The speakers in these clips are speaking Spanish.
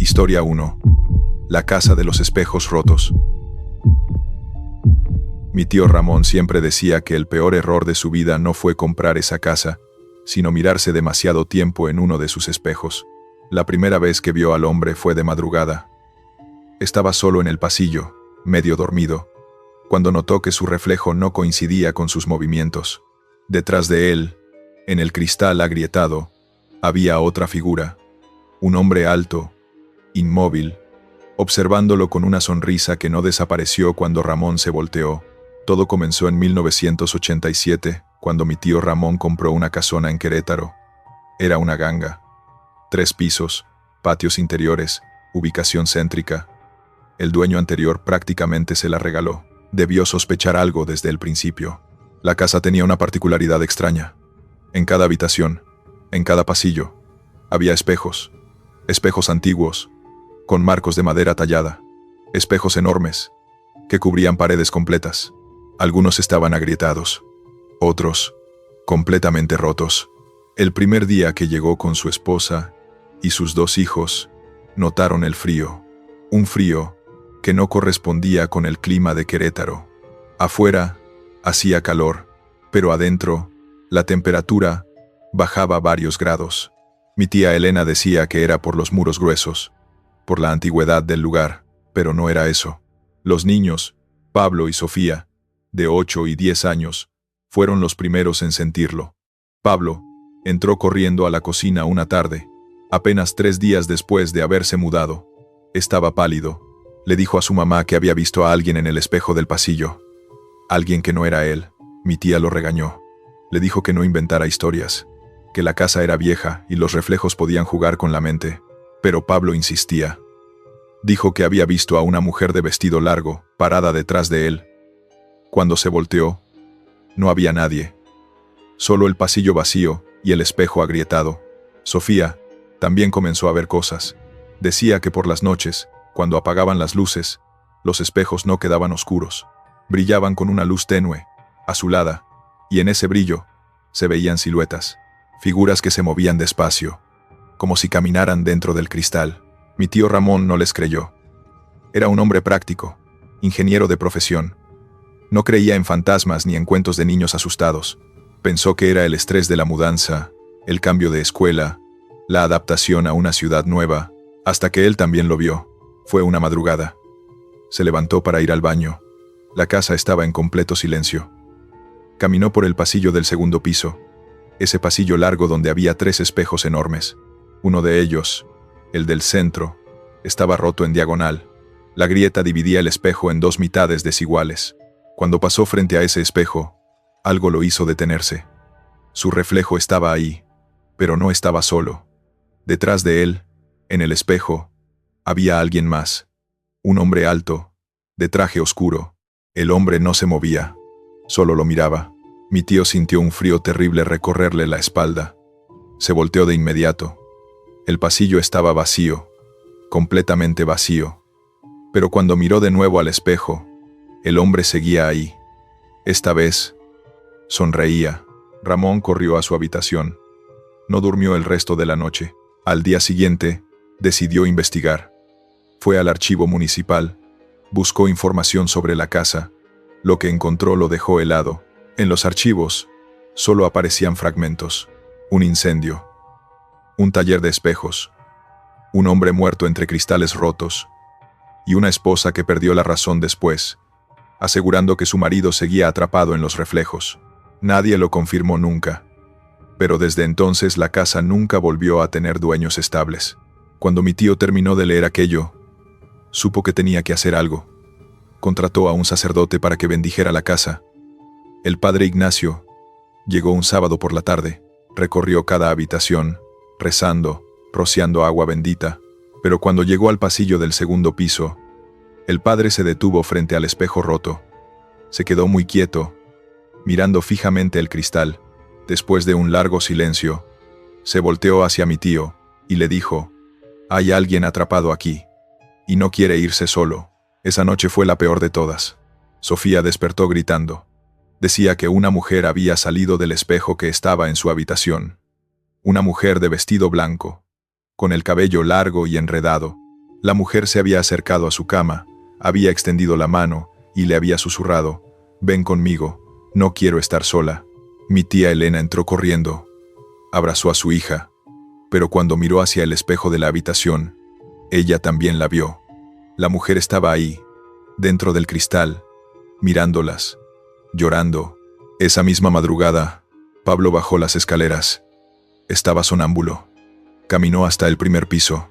Historia 1. La casa de los espejos rotos. Mi tío Ramón siempre decía que el peor error de su vida no fue comprar esa casa, sino mirarse demasiado tiempo en uno de sus espejos. La primera vez que vio al hombre fue de madrugada. Estaba solo en el pasillo, medio dormido, cuando notó que su reflejo no coincidía con sus movimientos. Detrás de él, en el cristal agrietado, había otra figura, un hombre alto, inmóvil, observándolo con una sonrisa que no desapareció cuando Ramón se volteó. Todo comenzó en 1987, cuando mi tío Ramón compró una casona en Querétaro. Era una ganga. 3 pisos, patios interiores, ubicación céntrica. El dueño anterior prácticamente se la regaló. Debió sospechar algo desde el principio. La casa tenía una particularidad extraña. En cada habitación, en cada pasillo, había espejos. Espejos antiguos, con marcos de madera tallada. Espejos enormes, que cubrían paredes completas. Algunos estaban agrietados, otros completamente rotos. El primer día que llegó con su esposa y sus 2 hijos, notaron el frío. Un frío que no correspondía con el clima de Querétaro. Afuera hacía calor, pero adentro la temperatura bajaba varios grados. Mi tía Elena decía que era por los muros gruesos, por la antigüedad del lugar, pero no era eso. Los niños, Pablo y Sofía, de 8 y 10 años, fueron los primeros en sentirlo. Pablo entró corriendo a la cocina una tarde, apenas 3 días después de haberse mudado. Estaba pálido. Le dijo a su mamá que había visto a alguien en el espejo del pasillo. Alguien que no era él. Mi tía lo regañó. Le dijo que no inventara historias, que la casa era vieja y los reflejos podían jugar con la mente. Pero Pablo insistía. Dijo que había visto a una mujer de vestido largo, parada detrás de él. Cuando se volteó, no había nadie. Solo el pasillo vacío y el espejo agrietado. Sofía también comenzó a ver cosas. Decía que por las noches, cuando apagaban las luces, los espejos no quedaban oscuros. Brillaban con una luz tenue, azulada, y en ese brillo se veían siluetas, figuras que se movían despacio, como si caminaran dentro del cristal. Mi tío Ramón no les creyó. Era un hombre práctico, ingeniero de profesión. No creía en fantasmas ni en cuentos de niños asustados. Pensó que era el estrés de la mudanza, el cambio de escuela, la adaptación a una ciudad nueva, hasta que él también lo vio. Fue una madrugada. Se levantó para ir al baño. La casa estaba en completo silencio. Caminó por el pasillo del segundo piso, ese pasillo largo donde había 3 espejos enormes. Uno de ellos, el del centro, estaba roto en diagonal. La grieta dividía el espejo en 2 mitades desiguales. Cuando pasó frente a ese espejo, algo lo hizo detenerse. Su reflejo estaba ahí, pero no estaba solo. Detrás de él, en el espejo, había alguien más. Un hombre alto, de traje oscuro. El hombre no se movía, solo lo miraba. Mi tío sintió un frío terrible recorrerle la espalda. Se volteó de inmediato. El pasillo estaba vacío, completamente vacío. Pero cuando miró de nuevo al espejo, el hombre seguía ahí. Esta vez, sonreía. Ramón corrió a su habitación. No durmió el resto de la noche. Al día siguiente, decidió investigar. Fue al archivo municipal. Buscó información sobre la casa. Lo que encontró lo dejó helado. En los archivos, solo aparecían fragmentos. Un incendio. Un taller de espejos. Un hombre muerto entre cristales rotos. Y una esposa que perdió la razón después, asegurando que su marido seguía atrapado en los reflejos. Nadie lo confirmó nunca. Pero desde entonces la casa nunca volvió a tener dueños estables. Cuando mi tío terminó de leer aquello, supo que tenía que hacer algo. Contrató a un sacerdote para que bendijera la casa. El padre Ignacio llegó un sábado por la tarde, recorrió cada habitación, rezando, rociando agua bendita, pero cuando llegó al pasillo del segundo piso, el padre se detuvo frente al espejo roto. Se quedó muy quieto, mirando fijamente el cristal. Después de un largo silencio, se volteó hacia mi tío y le dijo: «Hay alguien atrapado aquí, y no quiere irse solo». Esa noche fue la peor de todas. Sofía despertó gritando. Decía que una mujer había salido del espejo que estaba en su habitación. Una mujer de vestido blanco, con el cabello largo y enredado, La mujer se había acercado a su cama, había extendido la mano y le había susurrado: «Ven conmigo, no quiero estar sola». Mi tía Elena entró corriendo. Abrazó a su hija, pero cuando miró hacia el espejo de la habitación, ella también la vio. La mujer estaba ahí, dentro del cristal, mirándolas, llorando. Esa misma madrugada, Pablo bajó las escaleras. Estaba sonámbulo. Caminó hasta el primer piso,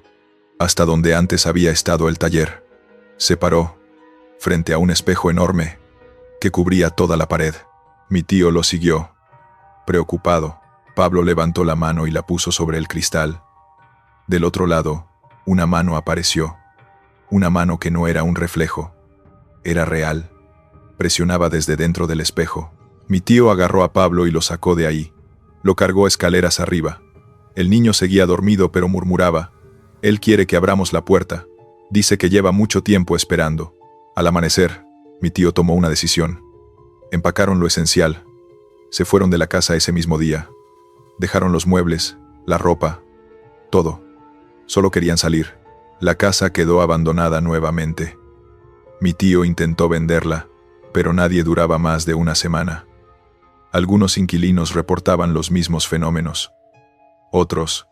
hasta donde antes había estado el taller. Se paró, frente a un espejo enorme, que cubría toda la pared. Mi tío lo siguió. Preocupado, Pablo levantó la mano y la puso sobre el cristal. Del otro lado, una mano apareció. Una mano que no era un reflejo. Era real. Presionaba desde dentro del espejo. Mi tío agarró a Pablo y lo sacó de ahí. Lo cargó escaleras arriba. El niño seguía dormido pero murmuraba: «Él quiere que abramos la puerta. Dice que lleva mucho tiempo esperando». Al amanecer, mi tío tomó una decisión. Empacaron lo esencial. Se fueron de la casa ese mismo día. Dejaron los muebles, la ropa, todo. Solo querían salir. La casa quedó abandonada nuevamente. Mi tío intentó venderla, pero nadie duraba más de una semana. Algunos inquilinos reportaban los mismos fenómenos. Otros,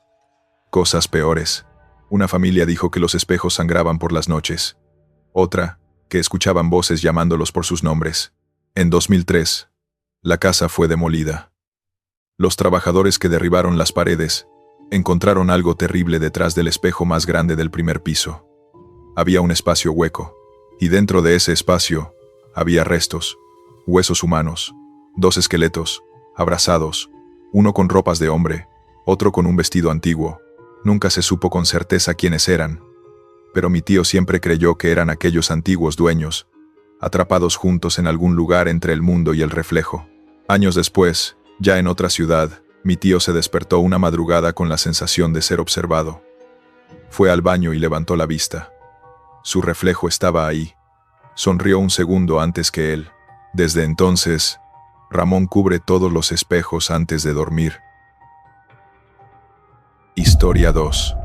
cosas peores. Una familia dijo que los espejos sangraban por las noches. Otra, que escuchaban voces llamándolos por sus nombres. En 2003, la casa fue demolida. Los trabajadores que derribaron las paredes encontraron algo terrible detrás del espejo más grande del primer piso. Había un espacio hueco, y dentro de ese espacio había restos, huesos humanos, 2 esqueletos, abrazados, uno con ropas de hombre, otro con un vestido antiguo. Nunca se supo con certeza quiénes eran, pero mi tío siempre creyó que eran aquellos antiguos dueños, atrapados juntos en algún lugar entre el mundo y el reflejo. Años después, ya en otra ciudad, mi tío se despertó una madrugada con la sensación de ser observado. Fue al baño y levantó la vista. Su reflejo estaba ahí. Sonrió un segundo antes que él. Desde entonces, Ramón cubre todos los espejos antes de dormir. Historia 2.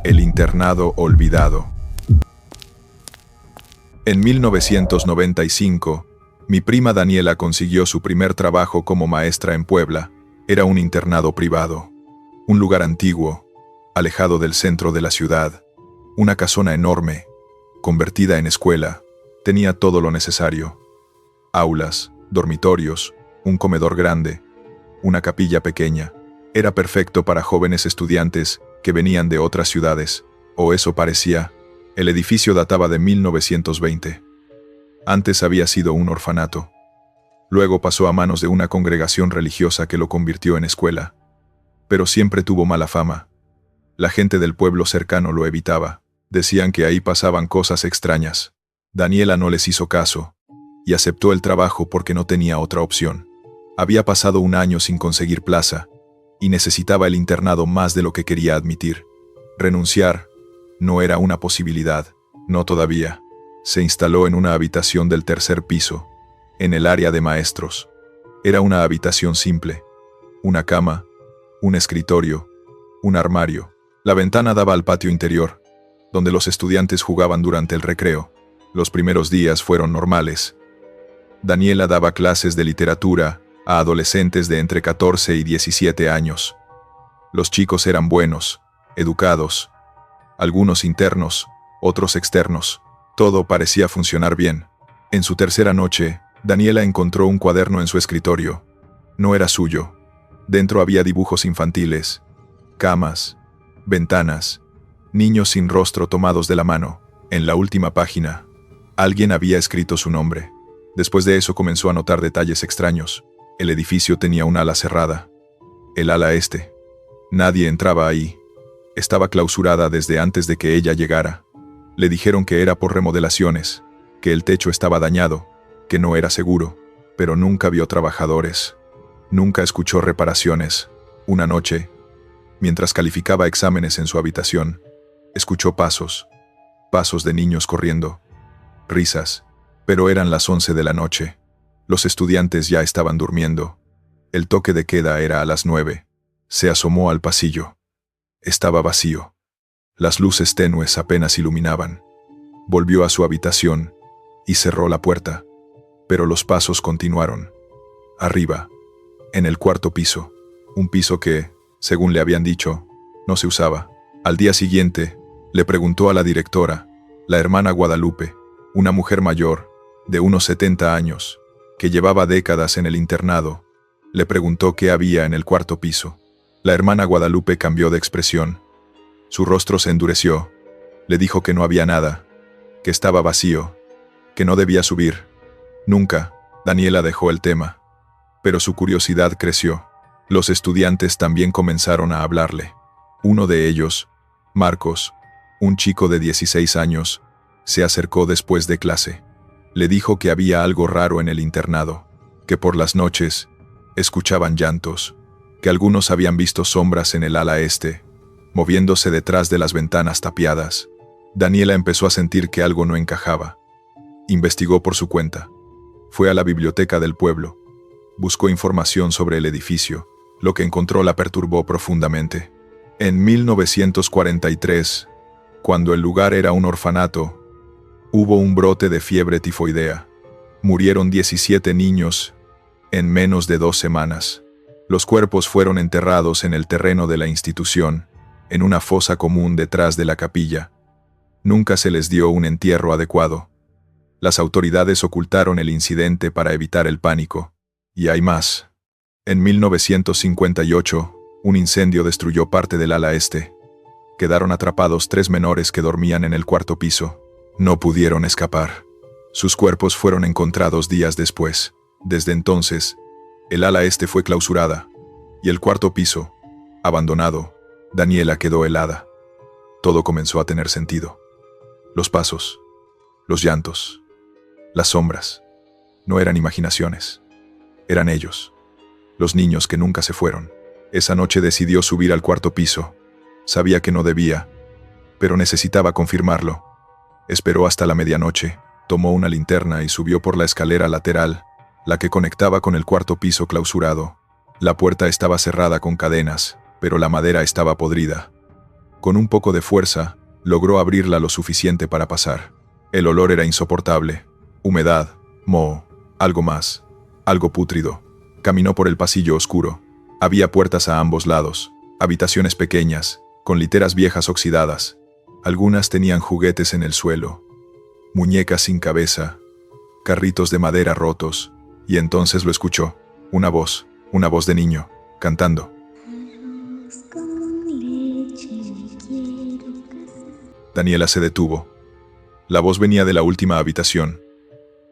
El internado olvidado. En 1995, mi prima Daniela consiguió su primer trabajo como maestra en Puebla. Era un internado privado. Un lugar antiguo, alejado del centro de la ciudad. Una casona enorme, convertida en escuela. Tenía todo lo necesario. Aulas, dormitorios, un comedor grande, una capilla pequeña. Era perfecto para jóvenes estudiantes que venían de otras ciudades, o eso parecía. El edificio databa de 1920. Antes había sido un orfanato. Luego pasó a manos de una congregación religiosa que lo convirtió en escuela. Pero siempre tuvo mala fama. La gente del pueblo cercano lo evitaba. Decían que ahí pasaban cosas extrañas. Daniela no les hizo caso, y aceptó el trabajo porque no tenía otra opción. Había pasado un año sin conseguir plaza, y necesitaba el internado más de lo que quería admitir. Renunciar no era una posibilidad, no todavía. Se instaló en una habitación del tercer piso, en el área de maestros. Era una habitación simple. Una cama, un escritorio, un armario. La ventana daba al patio interior, donde los estudiantes jugaban durante el recreo. Los primeros días fueron normales. Daniela daba clases de literatura a adolescentes de entre 14 y 17 años. Los chicos eran buenos, educados, algunos internos, otros externos. Todo parecía funcionar bien. En su tercera noche, Daniela encontró un cuaderno en su escritorio. No era suyo. Dentro había dibujos infantiles, camas, ventanas, niños sin rostro tomados de la mano. En la última página, alguien había escrito su nombre. Después de eso comenzó a notar detalles extraños. El edificio tenía un ala cerrada. El ala este. Nadie entraba ahí. Estaba clausurada desde antes de que ella llegara. Le dijeron que era por remodelaciones, que el techo estaba dañado, que no era seguro, pero nunca vio trabajadores. Nunca escuchó reparaciones. Una noche, mientras calificaba exámenes en su habitación, escuchó pasos de niños corriendo, risas, pero eran las 11 de la noche. Los estudiantes ya estaban durmiendo. El toque de queda era a las 9. Se asomó al pasillo. Estaba vacío. Las luces tenues apenas iluminaban. Volvió a su habitación y cerró la puerta, pero los pasos continuaron. Arriba, en el cuarto piso, un piso que, según le habían dicho, no se usaba. Al día siguiente, le preguntó a la directora, la hermana Guadalupe, una mujer mayor, de unos 70 años, que llevaba décadas en el internado, le preguntó qué había en el cuarto piso. La hermana Guadalupe cambió de expresión. Su rostro se endureció. Le dijo que no había nada, que estaba vacío, que no debía subir. Nunca, Daniela dejó el tema. Pero su curiosidad creció. Los estudiantes también comenzaron a hablarle. Uno de ellos, Marcos, un chico de 16 años, se acercó después de clase. Le dijo que había algo raro en el internado, que por las noches escuchaban llantos, que algunos habían visto sombras en el ala este, moviéndose detrás de las ventanas tapiadas. Daniela empezó a sentir que algo no encajaba. Investigó por su cuenta. Fue a la biblioteca del pueblo. Buscó información sobre el edificio. Lo que encontró la perturbó profundamente. En 1943, cuando el lugar era un orfanato, hubo un brote de fiebre tifoidea. Murieron 17 niños en menos de 2 semanas. Los cuerpos fueron enterrados en el terreno de la institución, en una fosa común detrás de la capilla. Nunca se les dio un entierro adecuado. Las autoridades ocultaron el incidente para evitar el pánico. Y hay más. En 1958, un incendio destruyó parte del ala este. Quedaron atrapados 3 menores que dormían en el cuarto piso. No pudieron escapar. Sus cuerpos fueron encontrados días después. Desde entonces, el ala este fue clausurada. Y el cuarto piso, abandonado. Daniela quedó helada. Todo comenzó a tener sentido. Los pasos, los llantos, las sombras, no eran imaginaciones. Eran ellos, los niños que nunca se fueron. Esa noche decidió subir al cuarto piso. Sabía que no debía, pero necesitaba confirmarlo. Esperó hasta la medianoche, tomó una linterna y subió por la escalera lateral, la que conectaba con el cuarto piso clausurado. La puerta estaba cerrada con cadenas, pero la madera estaba podrida. Con un poco de fuerza, logró abrirla lo suficiente para pasar. El olor era insoportable. Humedad, moho, algo más, algo pútrido. Caminó por el pasillo oscuro. Había puertas a ambos lados, habitaciones pequeñas, con literas viejas oxidadas. Algunas tenían juguetes en el suelo, muñecas sin cabeza, carritos de madera rotos, y entonces lo escuchó. Una voz de niño, cantando. Daniela se detuvo. La voz venía de la última habitación.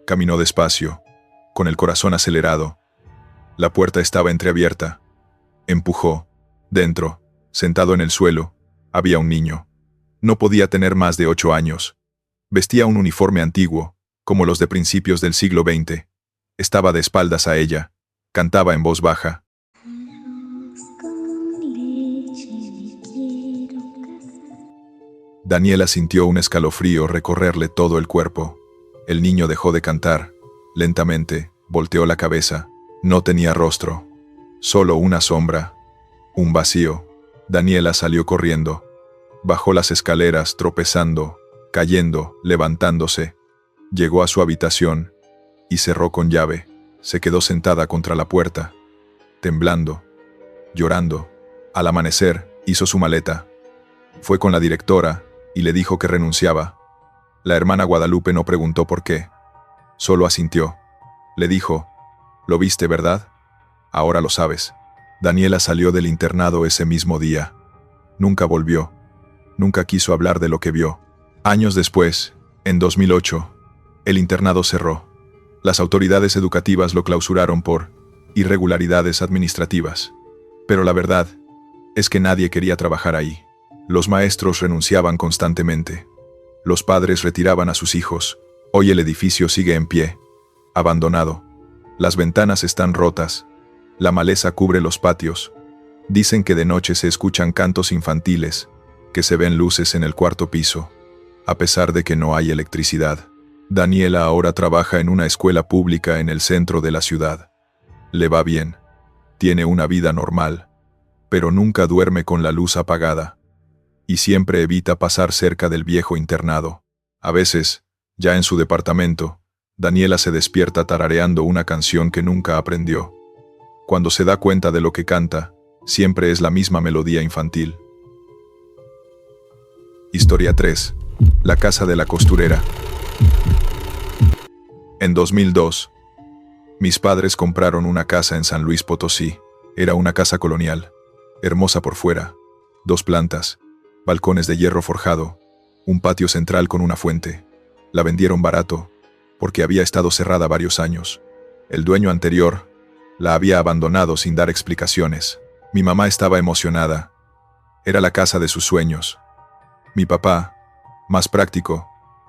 Caminó despacio, con el corazón acelerado. La puerta estaba entreabierta. Empujó. Dentro, sentado en el suelo, había un niño. No podía tener más de 8 años. Vestía un uniforme antiguo, como los de principios del siglo XX. Estaba de espaldas a ella. Cantaba en voz baja. Daniela sintió un escalofrío recorrerle todo el cuerpo. El niño dejó de cantar. Lentamente, volteó la cabeza. No tenía rostro. Solo una sombra. Un vacío. Daniela salió corriendo. Bajó las escaleras, tropezando, cayendo, levantándose. Llegó a su habitación y cerró con llave. Se quedó sentada contra la puerta, temblando, llorando. Al amanecer, hizo su maleta. Fue con la directora y le dijo que renunciaba. La hermana Guadalupe no preguntó por qué. Solo asintió. Le dijo, «¿Lo viste, verdad? Ahora lo sabes». Daniela salió del internado ese mismo día. Nunca volvió. Nunca quiso hablar de lo que vio. Años después, en 2008, el internado cerró. Las autoridades educativas lo clausuraron por irregularidades administrativas. Pero la verdad es que nadie quería trabajar ahí. Los maestros renunciaban constantemente. Los padres retiraban a sus hijos. Hoy el edificio sigue en pie, abandonado. Las ventanas están rotas. La maleza cubre los patios. Dicen que de noche se escuchan cantos infantiles, que se ven luces en el cuarto piso, a pesar de que no hay electricidad. Daniela ahora trabaja en una escuela pública en el centro de la ciudad. Le va bien. Tiene una vida normal, pero nunca duerme con la luz apagada. y siempre evita pasar cerca del viejo internado. A veces, ya en su departamento, Daniela se despierta tarareando una canción que nunca aprendió. Cuando se da cuenta de lo que canta, siempre es la misma melodía infantil. Historia 3. La casa de la costurera. En 2002, mis padres compraron una casa en San Luis Potosí. Era una casa colonial, hermosa por fuera, 2 plantas, balcones de hierro forjado, un patio central con una fuente. La vendieron barato, porque había estado cerrada varios años. El dueño anterior la había abandonado sin dar explicaciones. Mi mamá estaba emocionada. Era la casa de sus sueños. Mi papá, más práctico,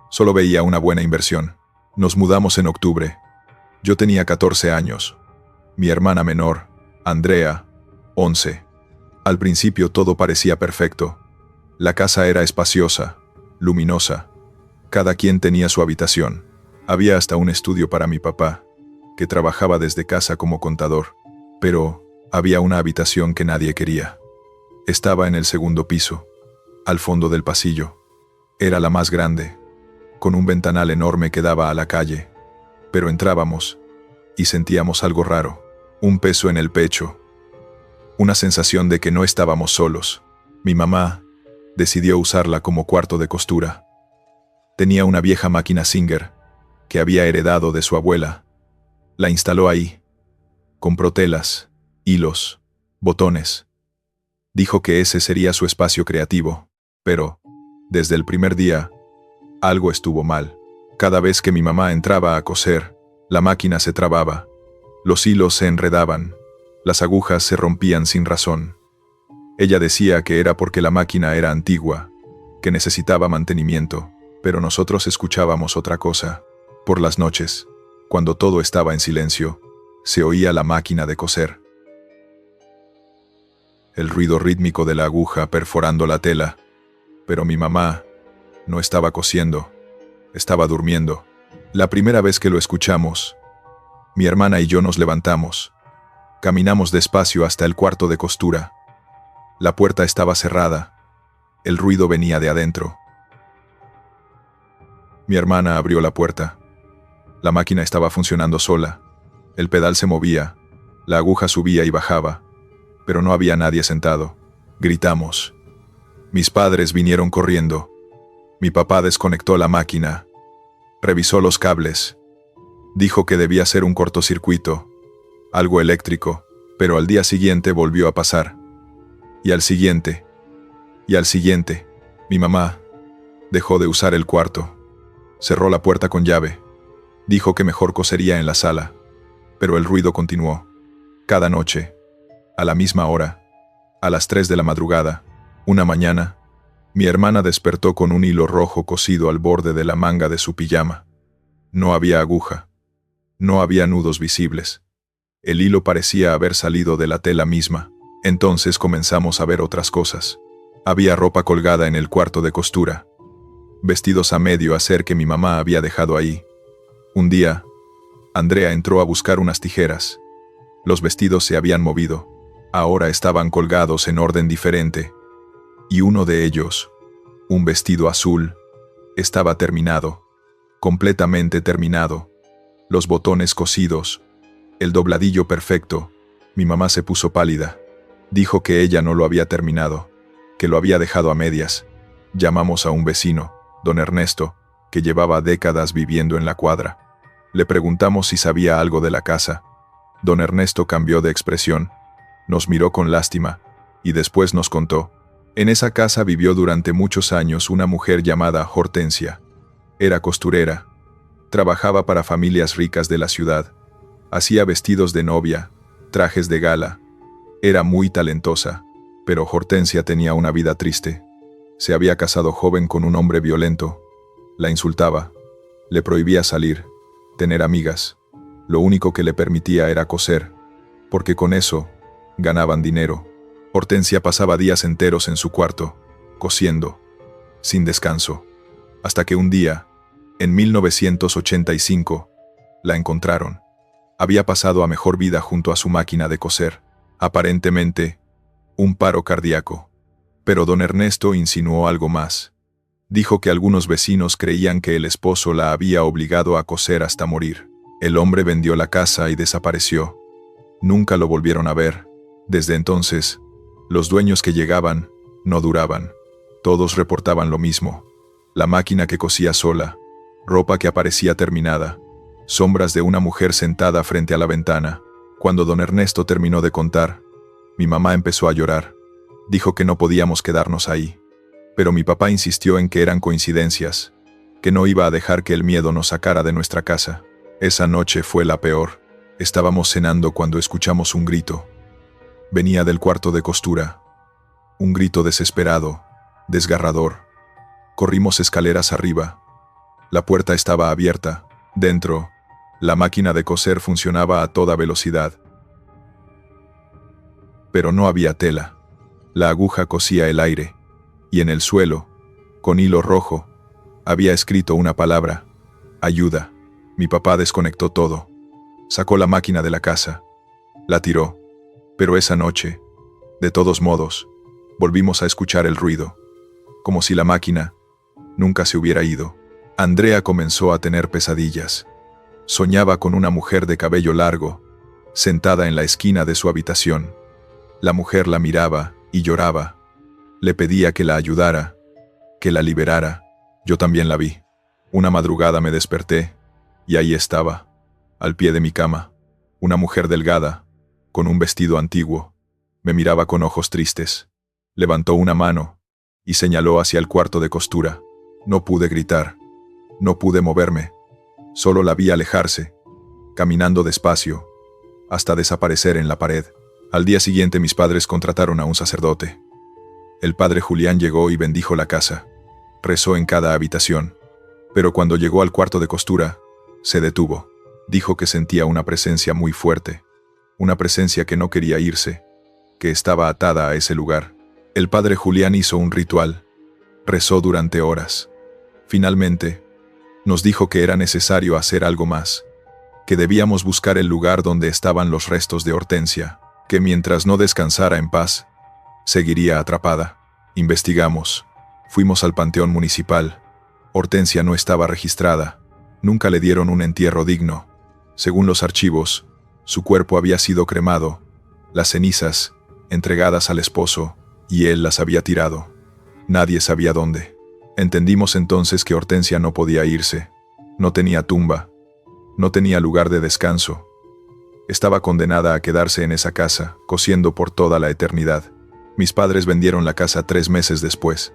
solo veía una buena inversión. Nos mudamos en octubre. Yo tenía 14 años. Mi hermana menor, Andrea, 11. Al principio todo parecía perfecto. La casa era espaciosa, luminosa. Cada quien tenía su habitación. Había hasta un estudio para mi papá, que trabajaba desde casa como contador. Pero había una habitación que nadie quería. Estaba en el segundo piso, al fondo del pasillo. Era la más grande, con un ventanal enorme que daba a la calle. Pero entrábamos y sentíamos algo raro, un peso en el pecho, una sensación de que no estábamos solos. Mi mamá decidió usarla como cuarto de costura. Tenía una vieja máquina Singer que había heredado de su abuela. La instaló ahí. Compró telas, hilos, botones. Dijo que ese sería su espacio creativo, pero, desde el primer día, algo estuvo mal. Cada vez que mi mamá entraba a coser, la máquina se trababa, los hilos se enredaban, las agujas se rompían sin razón. Ella decía que era porque la máquina era antigua, que necesitaba mantenimiento, pero nosotros escuchábamos otra cosa. Por las noches, cuando todo estaba en silencio, se oía la máquina de coser. El ruido rítmico de la aguja perforando la tela, pero mi mamá no estaba cosiendo, estaba durmiendo. La primera vez que lo escuchamos, mi hermana y yo nos levantamos. Caminamos despacio hasta el cuarto de costura. La puerta estaba cerrada. El ruido venía de adentro. Mi hermana abrió la puerta. La máquina estaba funcionando sola. El pedal se movía. La aguja subía y bajaba. Pero no había nadie sentado. Gritamos. Mis padres vinieron corriendo. Mi papá desconectó la máquina. Revisó los cables. Dijo que debía ser un cortocircuito, algo eléctrico, pero al día siguiente volvió a pasar. Y al siguiente. Y al siguiente. Mi mamá dejó de usar el cuarto. Cerró la puerta con llave. Dijo que mejor cosería en la sala. Pero el ruido continuó. Cada noche, a la misma hora, a las 3 de la madrugada, una mañana, mi hermana despertó con un hilo rojo cosido al borde de la manga de su pijama. No había aguja. No había nudos visibles. El hilo parecía haber salido de la tela misma. Entonces comenzamos a ver otras cosas. Había ropa colgada en el cuarto de costura. Vestidos a medio hacer que mi mamá había dejado ahí. Un día, Andrea entró a buscar unas tijeras. Los vestidos se habían movido. Ahora estaban colgados en orden diferente. Y uno de ellos, un vestido azul, estaba terminado, completamente terminado. Los botones cosidos, el dobladillo perfecto. Mi mamá se puso pálida. Dijo que ella no lo había terminado, que lo había dejado a medias. Llamamos a un vecino, don Ernesto, que llevaba décadas viviendo en la cuadra. Le preguntamos si sabía algo de la casa. Don Ernesto cambió de expresión, nos miró con lástima, y después nos contó. En esa casa vivió durante muchos años una mujer llamada Hortensia. Era costurera. Trabajaba para familias ricas de la ciudad. Hacía vestidos de novia, trajes de gala. Era muy talentosa, pero Hortensia tenía una vida triste. Se había casado joven con un hombre violento. La insultaba. Le prohibía salir, tener amigas. Lo único que le permitía era coser, porque con eso ganaban dinero. Hortensia pasaba días enteros en su cuarto, cosiendo, sin descanso, hasta que un día, en 1985, la encontraron. Había pasado a mejor vida junto a su máquina de coser, aparentemente, un paro cardíaco. Pero don Ernesto insinuó algo más. Dijo que algunos vecinos creían que el esposo la había obligado a coser hasta morir. El hombre vendió la casa y desapareció. Nunca lo volvieron a ver. Desde entonces, los dueños que llegaban no duraban. Todos reportaban lo mismo. La máquina que cosía sola, ropa que aparecía terminada, sombras de una mujer sentada frente a la ventana. Cuando don Ernesto terminó de contar, mi mamá empezó a llorar. Dijo que no podíamos quedarnos ahí. Pero mi papá insistió en que eran coincidencias, que no iba a dejar que el miedo nos sacara de nuestra casa. Esa noche fue la peor. Estábamos cenando cuando escuchamos un grito. Venía del cuarto de costura. Un grito desesperado, desgarrador. Corrimos escaleras arriba. La puerta estaba abierta. Dentro, la máquina de coser funcionaba a toda velocidad. Pero no había tela. La aguja cosía el aire. Y en el suelo, con hilo rojo, había escrito una palabra: ayuda. Mi papá desconectó todo. Sacó la máquina de la casa. La tiró. Pero esa noche, de todos modos, volvimos a escuchar el ruido. Como si la máquina nunca se hubiera ido. Andrea comenzó a tener pesadillas. Soñaba con una mujer de cabello largo, sentada en la esquina de su habitación. La mujer la miraba y lloraba. Le pedía que la ayudara, que la liberara. Yo también la vi. Una madrugada me desperté, y ahí estaba, al pie de mi cama, una mujer delgada, con un vestido antiguo. Me miraba con ojos tristes. Levantó una mano y señaló hacia el cuarto de costura. No pude gritar, no pude moverme. Solo la vi alejarse, caminando despacio, hasta desaparecer en la pared. Al día siguiente mis padres contrataron a un sacerdote. El padre Julián llegó y bendijo la casa. Rezó en cada habitación. Pero cuando llegó al cuarto de costura, se detuvo. Dijo que sentía una presencia muy fuerte. Una presencia que no quería irse, que estaba atada a ese lugar. El padre Julián hizo un ritual. Rezó durante horas. Finalmente, nos dijo que era necesario hacer algo más, que debíamos buscar el lugar donde estaban los restos de Hortensia, que mientras no descansara en paz, seguiría atrapada. Investigamos. Fuimos al panteón municipal. Hortensia no estaba registrada. Nunca le dieron un entierro digno. Según los archivos, su cuerpo había sido cremado, las cenizas entregadas al esposo, y él las había tirado. Nadie sabía dónde. Entendimos entonces que Hortensia no podía irse. No tenía tumba. No tenía lugar de descanso. Estaba condenada a quedarse en esa casa, cosiendo por toda la eternidad. Mis padres vendieron la casa 3 meses después.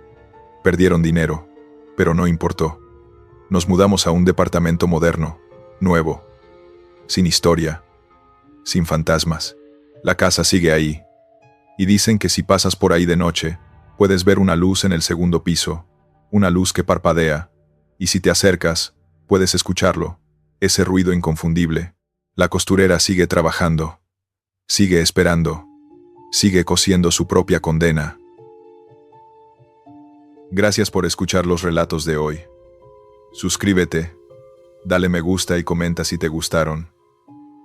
Perdieron dinero, pero no importó. Nos mudamos a un departamento moderno, nuevo, sin historia, sin fantasmas. La casa sigue ahí. Y dicen que si pasas por ahí de noche, puedes ver una luz en el segundo piso, una luz que parpadea, y si te acercas, puedes escucharlo, ese ruido inconfundible. La costurera sigue trabajando, sigue esperando, sigue cosiendo su propia condena. Gracias por escuchar los relatos de hoy. Suscríbete, dale me gusta y comenta si te gustaron.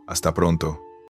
Hasta pronto.